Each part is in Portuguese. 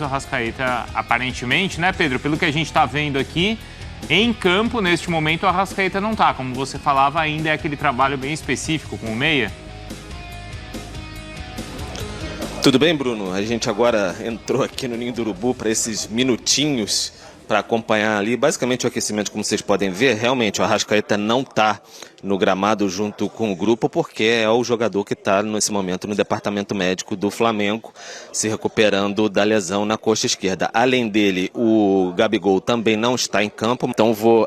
o Arrascaeta, aparentemente, né, Pedro? Pelo que a gente está vendo aqui, em campo, neste momento, o Arrascaeta não está. Como você falava, ainda é aquele trabalho bem específico com o meia. Tudo bem, Bruno? A gente agora entrou aqui no Ninho do Urubu para esses minutinhos para acompanhar ali. Basicamente o aquecimento, como vocês podem ver, realmente o Arrascaeta não está no gramado junto com o grupo, porque é o jogador que está nesse momento no departamento médico do Flamengo, se recuperando da lesão na coxa esquerda. Além dele, o Gabigol também não está em campo, então vou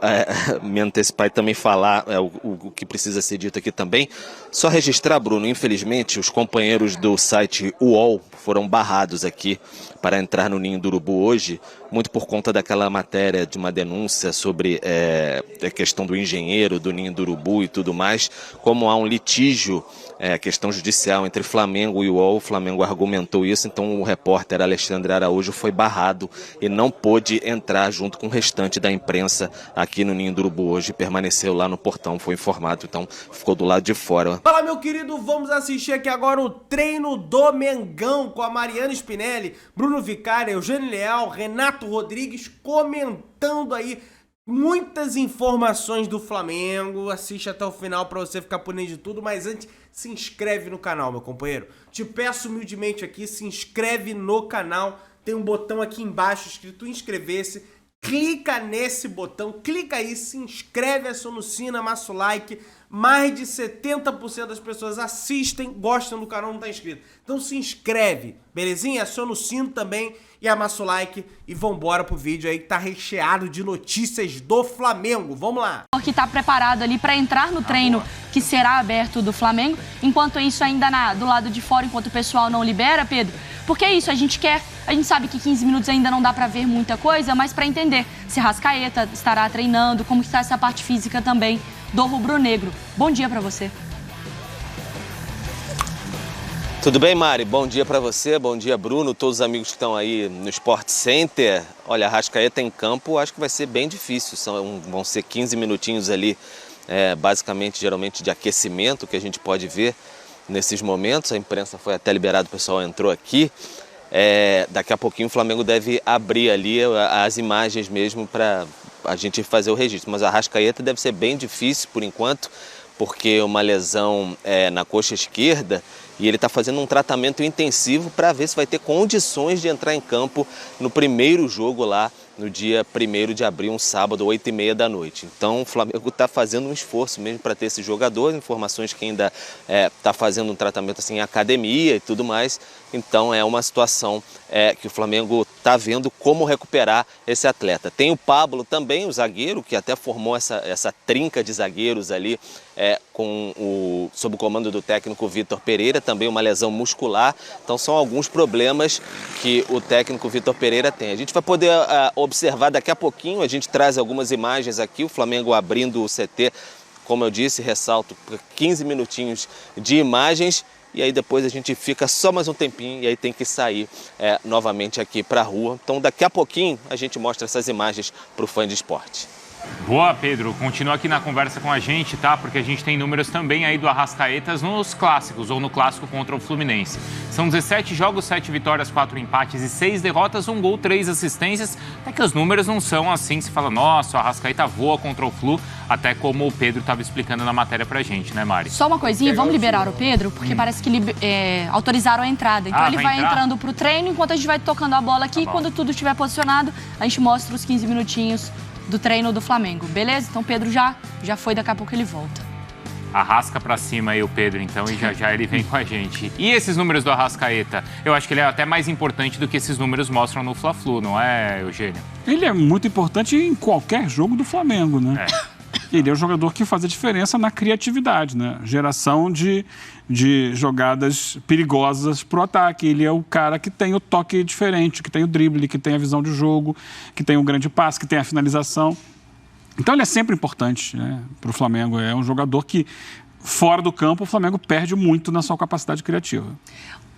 me antecipar e também falar o que precisa ser dito aqui também. Só registrar, Bruno, infelizmente, os companheiros do site UOL foram barrados aqui para entrar no Ninho do Urubu hoje, muito por conta daquela matéria de uma denúncia sobre a questão do engenheiro do Ninho do Urubu e tudo mais. Como há um litígio, questão judicial entre Flamengo e UOL, o Flamengo argumentou isso, então o repórter Alexandre Araújo foi barrado e não pôde entrar junto com o restante da imprensa aqui no Ninho do Urubu hoje, permaneceu lá no portão, foi informado, então ficou do lado de fora. Fala, meu querido, vamos assistir aqui agora o treino do Mengão com a Mariana Spinelli, Bruno Vicari, Eugênio Leal, Renato Rodrigues comentando aí muitas informações do Flamengo. Assiste até o final pra você ficar por dentro de tudo, mas antes se inscreve no canal, meu companheiro. Te peço humildemente aqui, se inscreve no canal, tem um botão aqui embaixo escrito inscrever-se. Clica nesse botão, clica aí, se inscreve, aciona o sino, amassa o like. Mais de 70% das pessoas assistem, gostam do canal, não tá inscrito. Então se inscreve, belezinha? Aciona o sino também e amassa o like. E vambora pro vídeo aí que tá recheado de notícias do Flamengo. Vamos lá! Que tá preparado ali para entrar no treino que será aberto do Flamengo. Enquanto isso, ainda do lado de fora, enquanto o pessoal não libera, Pedro. Porque é isso, a gente sabe que 15 minutos ainda não dá para ver muita coisa, mas para entender se Arrascaeta estará treinando, como que está essa parte física também do rubro-negro. Bom dia para você. Tudo bem, Mari? Bom dia para você, bom dia, Bruno, todos os amigos que estão aí no Sport Center. Olha, Arrascaeta em campo, acho que vai ser bem difícil, vão ser 15 minutinhos ali, basicamente, geralmente de aquecimento, que a gente pode ver nesses momentos. A imprensa foi até liberada, o pessoal entrou aqui. Daqui a pouquinho o Flamengo deve abrir ali as imagens mesmo para a gente fazer o registro. Mas a Arrascaeta deve ser bem difícil por enquanto, porque uma lesão na coxa esquerda e ele está fazendo um tratamento intensivo para ver se vai ter condições de entrar em campo no primeiro jogo lá no dia 1º de abril, um sábado, 8h30 da noite. Então o Flamengo está fazendo um esforço mesmo para ter esse jogador, informações que ainda está fazendo um tratamento assim, em academia e tudo mais. Então é uma situação que o Flamengo está vendo como recuperar esse atleta. Tem o Pablo também, o zagueiro, que até formou essa trinca de zagueiros ali sob o comando do técnico Vitor Pereira, também uma lesão muscular. Então são alguns problemas que o técnico Vitor Pereira tem. A gente vai poder observar daqui a pouquinho, a gente traz algumas imagens aqui, o Flamengo abrindo o CT, como eu disse, ressalto, 15 minutinhos de imagens. E aí depois a gente fica só mais um tempinho e aí tem que sair novamente aqui para a rua. Então daqui a pouquinho a gente mostra essas imagens para o fã de esporte. Boa, Pedro. Continua aqui na conversa com a gente, tá? Porque a gente tem números também aí do Arrascaeta nos clássicos ou no clássico contra o Fluminense. São 17 jogos, 7 vitórias, 4 empates e 6 derrotas, 1 gol, 3 assistências. Até que os números não são assim, se fala, nossa, o Arrascaeta voa contra o Flu, até como o Pedro estava explicando na matéria pra gente, né, Mari? Só uma coisinha, vamos liberar o Pedro, porque parece que autorizaram a entrada. Então ele vai entrando pro treino, enquanto a gente vai tocando a bola aqui, quando tudo estiver posicionado, a gente mostra os 15 minutinhos do treino do Flamengo, beleza? Então o Pedro já foi, daqui a pouco ele volta. Arrasca pra cima aí o Pedro, então, e já ele vem com a gente. E esses números do Arrascaeta? Eu acho que ele é até mais importante do que esses números mostram no Fla-Flu, não é, Eugênio? Ele é muito importante em qualquer jogo do Flamengo, né? Ele é o jogador que faz a diferença na criatividade, né? Geração de jogadas perigosas pro ataque. Ele é o cara que tem o toque diferente, que tem o drible, que tem a visão de jogo, que tem o grande passe, que tem a finalização. Então ele é sempre importante, né, para o Flamengo. É um jogador que, fora do campo, o Flamengo perde muito na sua capacidade criativa.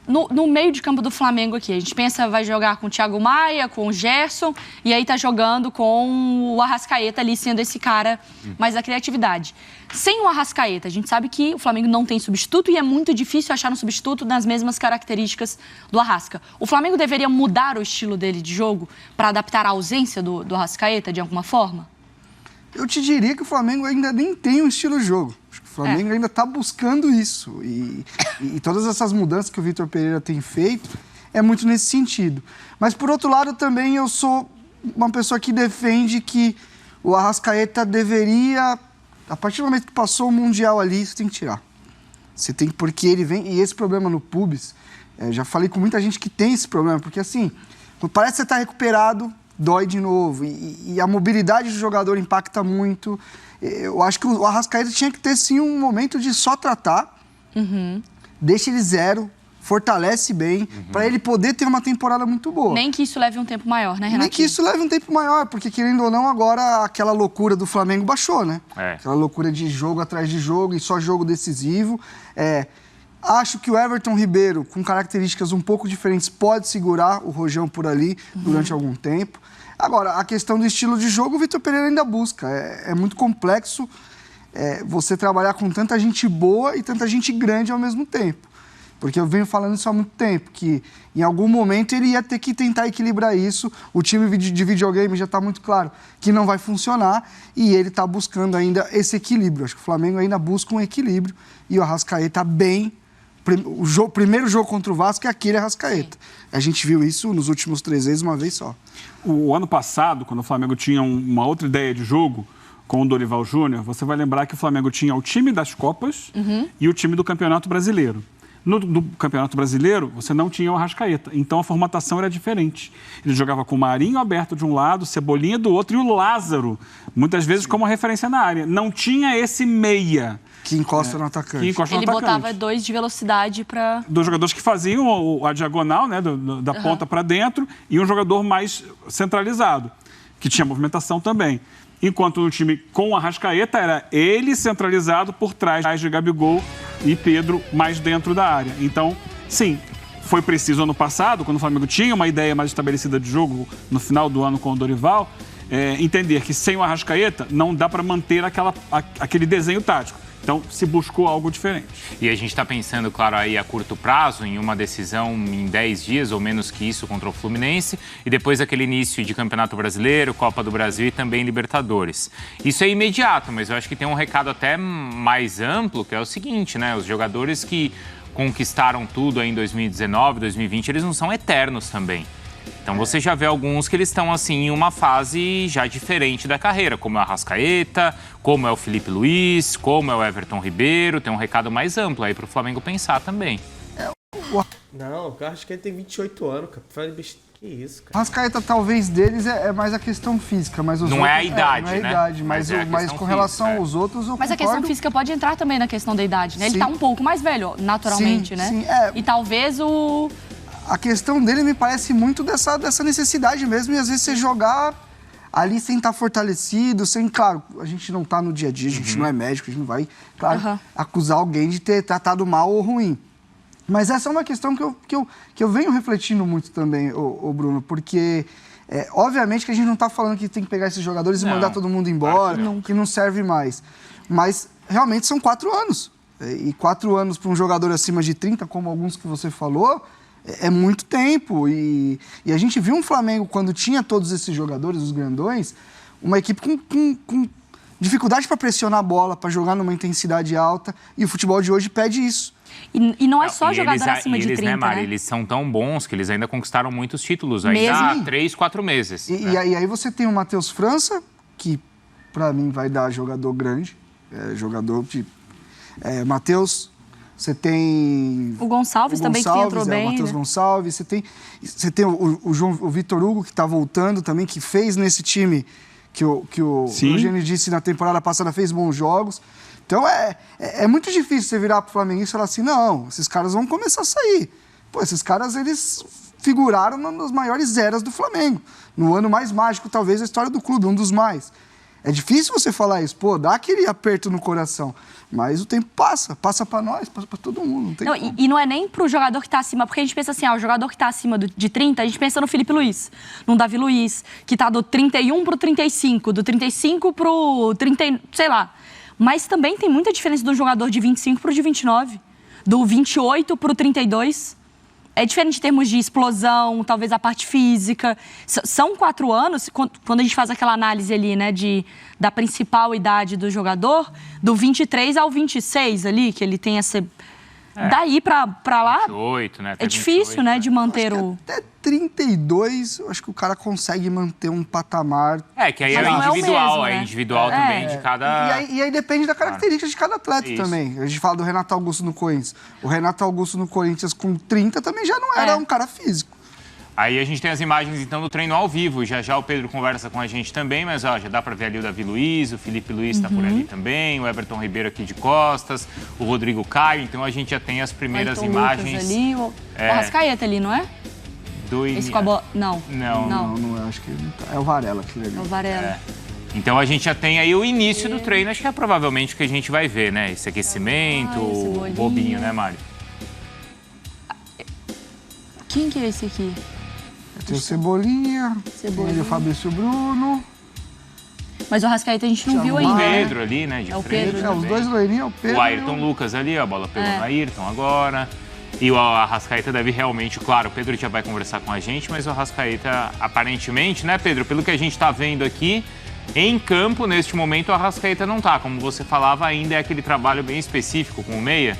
no meio de campo do Flamengo aqui. A gente pensa, vai jogar com o Thiago Maia, com o Gerson, e aí tá jogando com o Arrascaeta ali, sendo esse cara mais da criatividade. Sem o Arrascaeta, a gente sabe que o Flamengo não tem substituto e é muito difícil achar um substituto nas mesmas características do Arrasca. O Flamengo deveria mudar o estilo dele de jogo para adaptar a ausência do Arrascaeta de alguma forma? Eu te diria que o Flamengo ainda nem tem um estilo de jogo. Acho que o Flamengo ainda está buscando isso. E todas essas mudanças que o Vitor Pereira tem feito é muito nesse sentido. Mas, por outro lado, também eu sou uma pessoa que defende que o Arrascaeta deveria, a partir do momento que passou o Mundial ali, você tem que tirar. Você tem que, porque ele vem... E esse problema no pubis, já falei com muita gente que tem esse problema, porque assim, parece que você está recuperado, dói de novo. E a mobilidade do jogador impacta muito. Eu acho que o Arrascaeta tinha que ter, sim, um momento de só tratar, deixa ele zero, fortalece bem, para ele poder ter uma temporada muito boa. Nem que isso leve um tempo maior, né, Renatinho? Nem que isso leve um tempo maior, porque, querendo ou não, agora aquela loucura do Flamengo baixou, né? Aquela loucura de jogo atrás de jogo e só jogo decisivo. Acho que o Everton Ribeiro, com características um pouco diferentes, pode segurar o Rojão por ali durante algum tempo. Agora, a questão do estilo de jogo, o Vitor Pereira ainda busca. É muito complexo você trabalhar com tanta gente boa e tanta gente grande ao mesmo tempo. Porque eu venho falando isso há muito tempo, que em algum momento ele ia ter que tentar equilibrar isso. O time de videogame já está muito claro que não vai funcionar e ele está buscando ainda esse equilíbrio. Acho que o Flamengo ainda busca um equilíbrio e o Arrascaeta bem... O primeiro jogo contra o Vasco é aquele Arrascaeta. A gente viu isso nos últimos 3 vezes, uma vez só. O ano passado, quando o Flamengo tinha uma outra ideia de jogo com o Dorival Júnior, você vai lembrar que o Flamengo tinha o time das Copas e o time do Campeonato Brasileiro. No Campeonato Brasileiro, você não tinha o Arrascaeta, então a formatação era diferente. Ele jogava com o Marinho aberto de um lado, Cebolinha do outro e o Lázaro, muitas vezes como referência na área. Não tinha esse meia. Que encosta no atacante. Ele botava 2 de velocidade para... 2 jogadores que faziam a diagonal, né, da ponta para dentro, e um jogador mais centralizado, que tinha movimentação também. Enquanto no time com o Arrascaeta era ele centralizado por trás de Gabigol e Pedro mais dentro da área. Então, sim, foi preciso ano passado, quando o Flamengo tinha uma ideia mais estabelecida de jogo no final do ano com o Dorival, entender que sem o Arrascaeta não dá para manter aquele desenho tático. Então, se buscou algo diferente. E a gente está pensando, claro, aí a curto prazo, em uma decisão em 10 dias ou menos que isso contra o Fluminense, e depois aquele início de Campeonato Brasileiro, Copa do Brasil e também Libertadores. Isso é imediato, mas eu acho que tem um recado até mais amplo, que é o seguinte, né? Os jogadores que conquistaram tudo aí em 2019, 2020, eles não são eternos também. Então você já vê alguns que eles estão assim em uma fase já diferente da carreira, como é o Arrascaeta, como é o Felipe Luiz, como é o Everton Ribeiro. Tem um recado mais amplo aí para o Flamengo pensar também. Não, o Arrascaeta tem 28 anos, cara. Que isso, cara. O Arrascaeta talvez deles é mais a questão física, mas os não outros... é a idade, não é a né? idade, mas com relação física, aos outros, eu Mas concordo. a questão física pode entrar também na questão da idade, né? Ele Sim. tá um pouco mais velho, naturalmente, Sim, né? sim, E talvez o... A questão dele me parece muito dessa necessidade mesmo, e às vezes você jogar ali sem estar fortalecido, sem, claro, a gente não tá no dia a dia, a gente não é médico, a gente não vai, claro, acusar alguém de ter tratado mal ou ruim. Mas essa é uma questão que eu venho refletindo muito também, ô Bruno, porque obviamente que a gente não tá falando que tem que pegar esses jogadores e mandar todo mundo embora, que não serve mais. Mas realmente são 4 anos. E 4 anos para um jogador acima de 30, como alguns que você falou, é muito tempo. E a gente viu um Flamengo, quando tinha todos esses jogadores, os grandões, uma equipe com dificuldade para pressionar a bola, para jogar numa intensidade alta. E o futebol de hoje pede isso. E não é só jogador acima de 30, né, Mari? né? Eles são tão bons que eles ainda conquistaram muitos títulos, ainda há 3, 4 meses. E aí você tem o Matheus França, que para mim vai dar jogador grande, jogador de... Matheus... Você tem... O Gonçalves também, que entrou bem. O Matheus Gonçalves. Você tem o Vitor Hugo, que está voltando também, que fez nesse time que o Eugênio disse na temporada passada, fez bons jogos. Então, é muito difícil você virar para o Flamenguista e falar assim, não, esses caras vão começar a sair. Pô, esses caras, eles figuraram nas maiores eras do Flamengo. No ano mais mágico, talvez, da história do clube, um dos mais. É difícil você falar isso, pô, dá aquele aperto no coração. Mas o tempo passa pra nós, passa pra todo mundo. Não tem como. E não é nem pro jogador que tá acima, porque a gente pensa assim, o jogador que tá acima de 30, a gente pensa no Felipe Luiz, no Davi Luiz, que tá do 31 pro 35, do 35 pro 30, sei lá. Mas também tem muita diferença do jogador de 25 pro de 29, do 28 pro 32. É diferente em termos de explosão, talvez a parte física. São 4 anos, quando a gente faz aquela análise ali, né, da principal idade do jogador, do 23 ao 26 ali, que ele tem essa... Daí pra lá, 28, né? é difícil, 28, né, de manter o... Até 32, eu acho que o cara consegue manter um patamar... Que aí é individual, é individual também de cada... E aí depende da característica de cada atleta também. A gente fala do Renato Augusto no Corinthians. O Renato Augusto no Corinthians com 30 também já não era um cara físico. Aí a gente tem as imagens, então, do treino ao vivo. Já o Pedro conversa com a gente também, mas já dá pra ver ali o Davi Luiz, o Felipe Luiz tá por ali também, o Everton Ribeiro aqui de costas, o Rodrigo Caio. Então a gente já tem as primeiras imagens. Lucas ali, o Arrascaeta ali, não é? Esse com a bola... Não, eu acho que ele não tá. É o Varela aquele ali. É o Varela. Então a gente já tem aí o início do treino, acho que é provavelmente o que a gente vai ver, né? Esse aquecimento, o bobinho, né, Mário? Quem que é esse aqui? Tem o Cebolinha, tem o Fabrício Bruno. Mas o Arrascaeta a gente não viu ainda. O Pedro ali, né? É o Pedro. Os dois loirinhos, é o Pedro. O Ayrton Lucas ali, a bola pegou no Ayrton agora. E o Arrascaeta deve realmente, claro, o Pedro já vai conversar com a gente, mas o Arrascaeta, aparentemente, né, Pedro? Pelo que a gente tá vendo aqui, em campo, neste momento, o Arrascaeta não tá. Como você falava, ainda é aquele trabalho bem específico com o meia.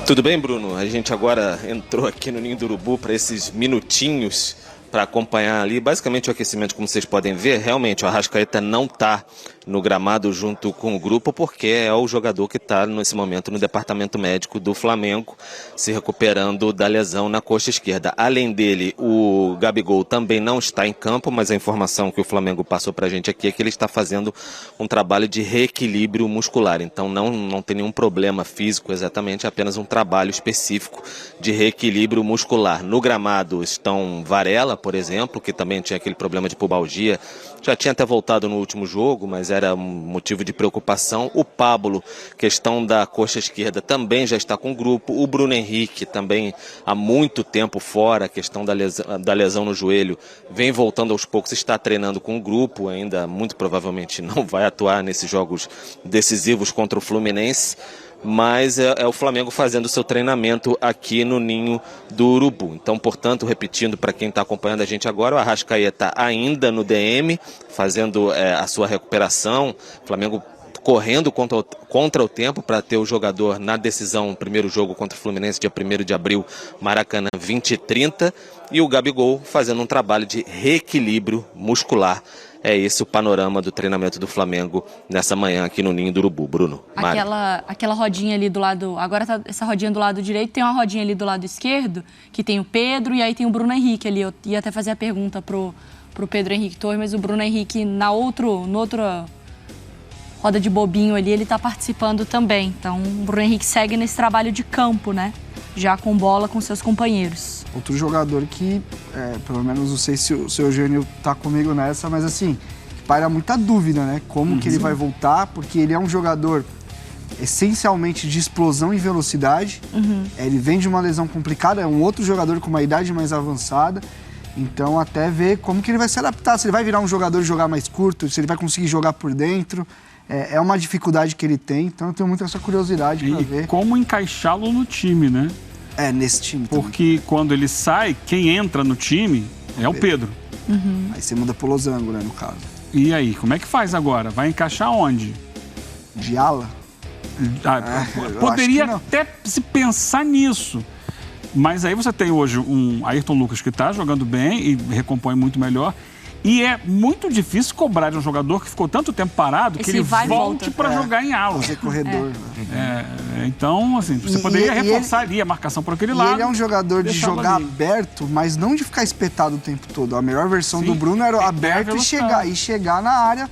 Tudo bem, Bruno? A gente agora entrou aqui no Ninho do Urubu para esses minutinhos para acompanhar ali. Basicamente o aquecimento, como vocês podem ver, realmente o Arrascaeta não está no gramado junto com o grupo, porque é o jogador que está nesse momento no departamento médico do Flamengo, se recuperando da lesão na coxa esquerda. Além dele, o Gabigol também não está em campo, mas a informação que o Flamengo passou para a gente aqui é que ele está fazendo um trabalho de reequilíbrio muscular. Então não tem nenhum problema físico exatamente, é apenas um trabalho específico de reequilíbrio muscular. No gramado estão Varela, por exemplo, que também tinha aquele problema de pubalgia, já tinha até voltado no último jogo, mas era um motivo de preocupação. O Pablo, questão da coxa esquerda, também já está com o grupo. O Bruno Henrique, também há muito tempo fora, a questão da lesão no joelho, vem voltando aos poucos, está treinando com o grupo, ainda muito provavelmente não vai atuar nesses jogos decisivos contra o Fluminense. Mas é o Flamengo fazendo o seu treinamento aqui no Ninho do Urubu. Então, portanto, repetindo para quem está acompanhando a gente agora, o Arrascaeta ainda no DM, fazendo a sua recuperação. O Flamengo correndo contra o tempo para ter o jogador na decisão, primeiro jogo contra o Fluminense, dia 1º de abril, Maracanã 20h30. E o Gabigol fazendo um trabalho de reequilíbrio muscular. É esse o panorama do treinamento do Flamengo nessa manhã aqui no Ninho do Urubu, Bruno. Aquela rodinha ali do lado... Agora tá essa rodinha do lado direito, tem uma rodinha ali do lado esquerdo, que tem o Pedro, e aí tem o Bruno Henrique ali. Eu ia até fazer a pergunta pro Pedro Henrique Torres, mas o Bruno Henrique, na outra roda de bobinho ali, ele tá participando também. Então, o Bruno Henrique segue nesse trabalho de campo, né? Já com bola com seus companheiros. Outro jogador que, pelo menos não sei se o seu Eugênio tá comigo nessa, mas assim, paira muita dúvida, né? Como que ele vai voltar, porque ele é um jogador essencialmente de explosão e velocidade. Ele vem de uma lesão complicada, é um outro jogador com uma idade mais avançada. Então, até ver como que ele vai se adaptar, se ele vai virar um jogador de jogar mais curto, se ele vai conseguir jogar por dentro. É uma dificuldade que ele tem, então eu tenho muita essa curiosidade para ver. Como encaixá-lo no time, né? Nesse time Porque quando ele sai, quem entra no time é o Pedro. Aí você muda pro Losango, né, no caso. E aí, como é que faz agora? Vai encaixar onde? De ala? Poderia até se pensar nisso. Mas aí você tem hoje um Ayrton Lucas que está jogando bem e recompõe muito melhor. E é muito difícil cobrar de um jogador que ficou tanto tempo parado que ele volte para jogar em ala. Fazer corredor. Então, assim, você poderia reforçar ali a marcação por aquele lado. Ele é um jogador de jogar aberto, mas não de ficar espetado o tempo todo. A melhor versão do Bruno era aberto e chegar na área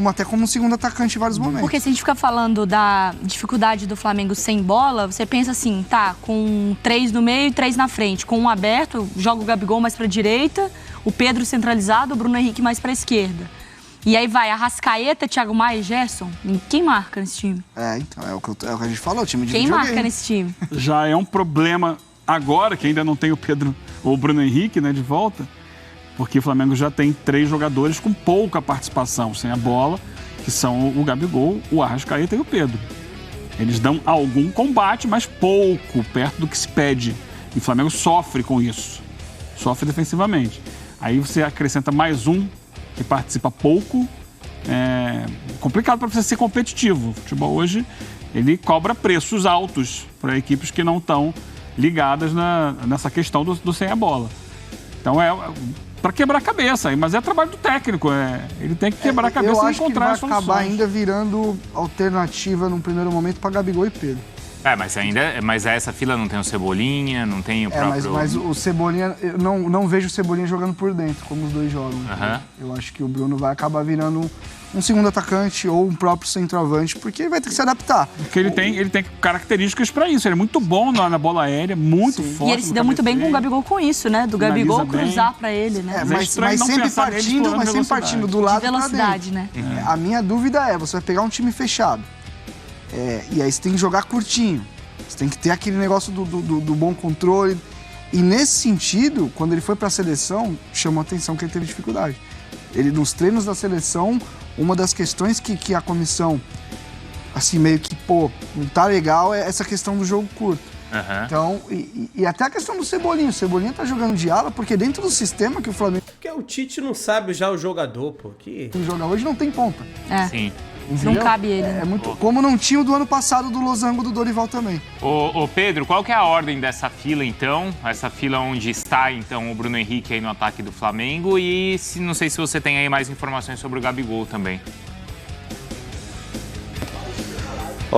até como segundo atacante em vários momentos. Porque se a gente fica falando da dificuldade do Flamengo sem bola, você pensa assim, tá, com 3 no meio e 3 na frente, com um aberto, joga o Gabigol mais pra direita, o Pedro centralizado, o Bruno Henrique mais pra esquerda. E aí vai Arrascaeta, Thiago Maia e Gerson. Quem marca nesse time? Então, é o que a gente falou, o time de Quem videogame. marca nesse time? Já é um problema agora, que ainda não tem o Pedro ou o Bruno Henrique, né, de volta, porque o Flamengo já tem 3 jogadores com pouca participação sem a bola, que são o Gabigol, o Arrascaeta e o Pedro. Eles dão algum combate, mas pouco, perto do que se pede. E o Flamengo sofre com isso. Sofre defensivamente. Aí você acrescenta mais um que participa pouco, é complicado para você ser competitivo. O futebol hoje, ele cobra preços altos para equipes que não estão ligadas nessa questão do sem a bola. Então para quebrar a cabeça, mas é trabalho do técnico, ele tem que quebrar a cabeça e encontrar soluções. Eu acho que vai acabar ainda virando alternativa num primeiro momento para Gabigol e Pedro. Mas essa fila não tem o Cebolinha, não tem o próprio... Mas o Cebolinha, eu não vejo o Cebolinha jogando por dentro, como os dois jogam. Eu acho que o Bruno vai acabar virando um segundo atacante ou um próprio centroavante, porque ele vai ter que se adaptar. Porque ele tem características para isso. Ele é muito bom na bola aérea, muito forte. E ele se deu muito bem com o Gabigol com isso, né? Do Gabigol cruzar para ele, né? Mas sempre partindo do lado de velocidade, né? A minha dúvida você vai pegar um time fechado. E aí você tem que jogar curtinho. Você tem que ter aquele negócio do bom controle. E nesse sentido, quando ele foi para a seleção, chamou a atenção que ele teve dificuldade. Nos treinos da seleção, uma das questões que a comissão, assim, meio que, não tá legal, é essa questão do jogo curto. Então, e até a questão do Cebolinha. O Cebolinha tá jogando de ala, porque dentro do sistema que o Flamengo... Porque o Tite não sabe já o jogador, Quem joga hoje não tem ponta. Sim. Não cabe ele, né? Como não tinha o do ano passado do losango do Dorival também. Ô Pedro, qual que é a ordem dessa fila, então? Essa fila onde está, então, o Bruno Henrique aí no ataque do Flamengo e não sei se você tem aí mais informações sobre o Gabigol também.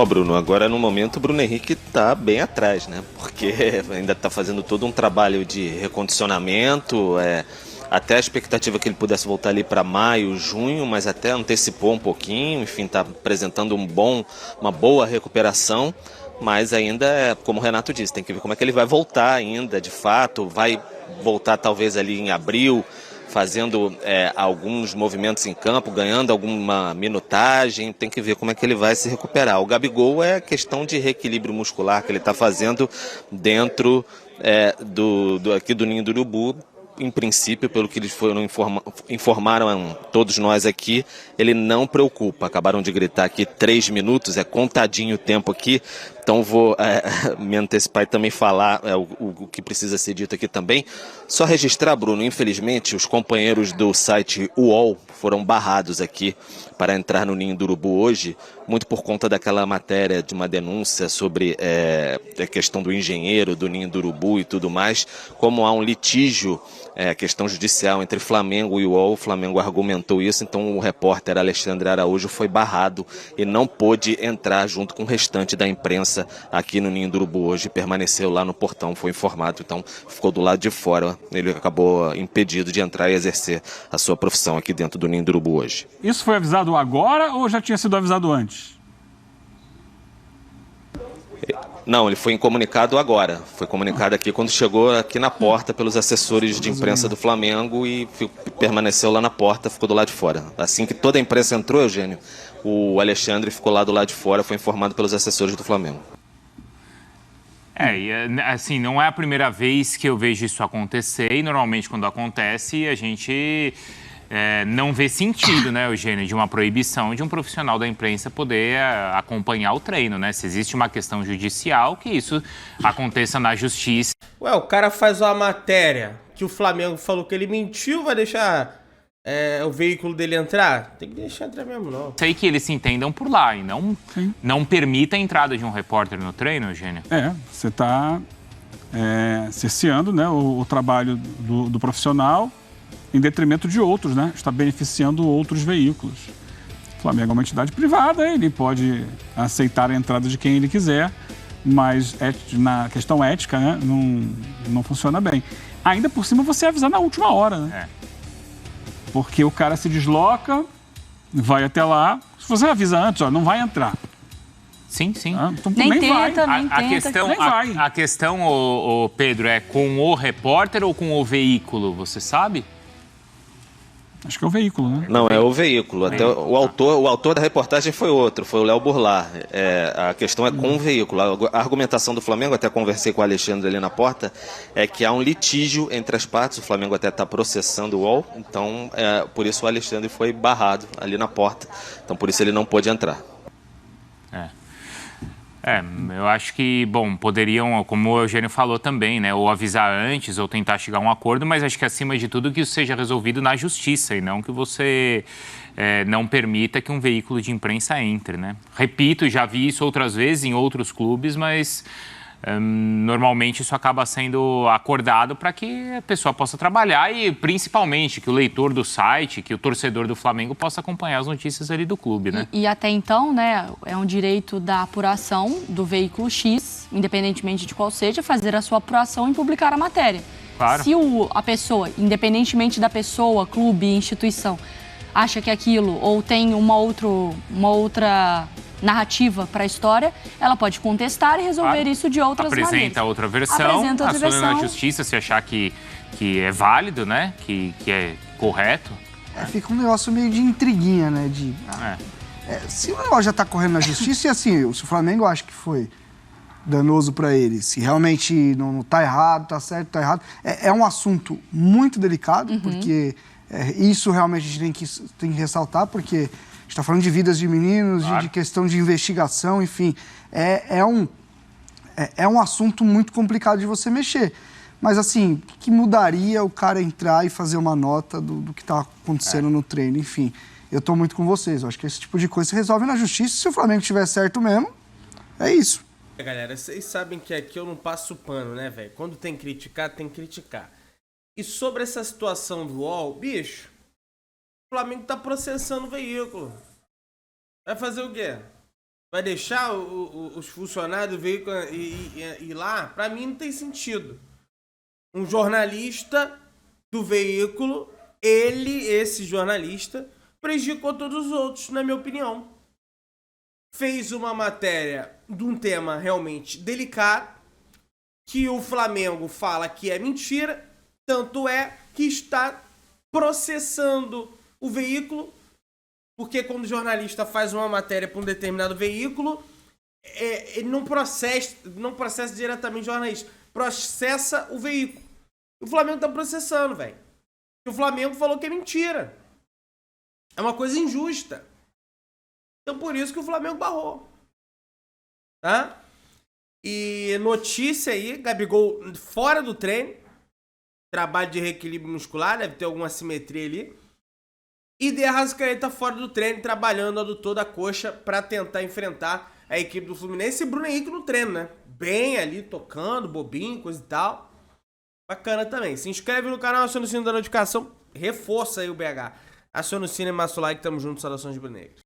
Bruno, agora no momento o Bruno Henrique tá bem atrás, né? Porque ainda tá fazendo todo um trabalho de recondicionamento, até a expectativa que ele pudesse voltar ali para maio, junho, mas até antecipou um pouquinho, enfim, está apresentando uma boa recuperação, mas ainda, como o Renato disse, tem que ver como é que ele vai voltar ainda, de fato, vai voltar talvez ali em abril, fazendo alguns movimentos em campo, ganhando alguma minutagem, tem que ver como é que ele vai se recuperar. O Gabigol é questão de reequilíbrio muscular que ele está fazendo dentro aqui do Ninho do Urubu. Em princípio, pelo que eles informaram todos nós aqui, ele não preocupa. Acabaram de gritar aqui 3 minutos, contadinho o tempo aqui, então vou me antecipar e também falar o que precisa ser dito aqui também. Só registrar, Bruno, infelizmente, os companheiros do site UOL foram barrados aqui para entrar no Ninho do Urubu hoje, muito por conta daquela matéria de uma denúncia sobre a questão do engenheiro do Ninho do Urubu e tudo mais. Como há um litígio, questão judicial entre Flamengo e UOL, o Flamengo argumentou isso, então o repórter Alexandre Araújo foi barrado e não pôde entrar junto com o restante da imprensa aqui no Ninho do Urubu hoje, permaneceu lá no portão, foi informado, então ficou do lado de fora, ele acabou impedido de entrar e exercer a sua profissão aqui dentro do Ninho do Urubu hoje. Isso foi avisado agora ou já tinha sido avisado antes? Não, ele foi comunicado agora. Foi comunicado aqui quando chegou aqui na porta pelos assessores de imprensa do Flamengo e permaneceu lá na porta, ficou do lado de fora. Assim que toda a imprensa entrou, Eugênio, o Alexandre ficou lá do lado de fora, foi informado pelos assessores do Flamengo. Assim, não é a primeira vez que eu vejo isso acontecer e normalmente quando acontece a gente... não vê sentido, né, Eugênio, de uma proibição de um profissional da imprensa poder acompanhar o treino, né? Se existe uma questão judicial, que isso aconteça na justiça. O cara faz uma matéria que o Flamengo falou que ele mentiu, vai deixar o veículo dele entrar? Tem que deixar entrar mesmo, não. Sei que eles se entendam por lá e não permita a entrada de um repórter no treino, Eugênio. Você está cerceando, né, o trabalho do profissional, em detrimento de outros, né? Está beneficiando outros veículos. O Flamengo é uma entidade privada, ele pode aceitar a entrada de quem ele quiser, mas na questão ética, né, não funciona bem. Ainda por cima você avisar na última hora, né? Porque o cara se desloca vai até lá. Se você avisa antes, ó, não vai entrar. Sim. Então, Nem vai. tenta, nem A tenta. a questão, ô, Pedro, é com o repórter ou com o veículo, você sabe? Acho que é o veículo, né? Não, é o veículo. Até o autor da reportagem foi outro, foi o Léo Burlar. A questão é com o veículo. A argumentação do Flamengo, até conversei com o Alexandre ali na porta, é que há um litígio entre as partes. O Flamengo até está processando o UOL, então por isso o Alexandre foi barrado ali na porta. Então por isso ele não pôde entrar. Eu acho que, poderiam, como o Eugênio falou também, né, ou avisar antes ou tentar chegar a um acordo, mas acho que acima de tudo que isso seja resolvido na justiça e não que você não permita que um veículo de imprensa entre, né? Repito, já vi isso outras vezes em outros clubes, mas normalmente isso acaba sendo acordado para que a pessoa possa trabalhar e principalmente que o leitor do site, que o torcedor do Flamengo possa acompanhar as notícias ali do clube, né? E até então, né, é um direito da apuração do veículo X, independentemente de qual seja, fazer a sua apuração e publicar a matéria. Claro. Se a pessoa, independentemente da pessoa, clube, instituição, acha que aquilo ou tem uma outra narrativa para a história, ela pode contestar e resolver isso de outras maneiras. Apresenta outra versão, na justiça se achar que é válido, né? Que é correto. Fica um negócio meio de intriguinha, né? Se o negócio já está correndo na justiça, e assim, se o Flamengo acha que foi danoso para ele, se realmente não está errado, está certo, está errado, é um assunto muito delicado, porque isso realmente a gente tem que ressaltar, porque a gente está falando de vidas de meninos, claro, de questão de investigação, enfim. É um assunto muito complicado de você mexer. Mas, assim, o que mudaria o cara entrar e fazer uma nota do que está acontecendo no treino? Enfim, eu estou muito com vocês. Eu acho que esse tipo de coisa se resolve na justiça. Se o Flamengo estiver certo mesmo, é isso. Galera, vocês sabem que aqui eu não passo pano, né, velho? Quando tem que criticar, tem que criticar. E sobre essa situação do UOL, bicho, o Flamengo tá processando o veículo. Vai fazer o quê? Vai deixar os funcionários do veículo ir lá? Pra mim não tem sentido. Um jornalista do veículo, esse jornalista, prejudicou todos os outros, na minha opinião. Fez uma matéria de um tema realmente delicado, que o Flamengo fala que é mentira, tanto é que está processando o veículo, porque quando o jornalista faz uma matéria para um determinado veículo, ele não processa diretamente o jornalista, processa o veículo. O Flamengo tá processando, velho. O Flamengo falou que é mentira. É uma coisa injusta. Então por isso que o Flamengo barrou. Tá? E notícia aí, Gabigol fora do treino. Trabalho de reequilíbrio muscular, deve ter alguma assimetria ali. E De Arrascaeta fora do treino, trabalhando adutor da coxa para tentar enfrentar a equipe do Fluminense. E Bruno Henrique no treino, né? Bem ali, tocando, bobinho, coisa e tal. Bacana também. Se inscreve no canal, aciona o sino da notificação. Reforça aí o BH. Aciona o sino e massa o like. Tamo junto. Saudações de Bruno Negro.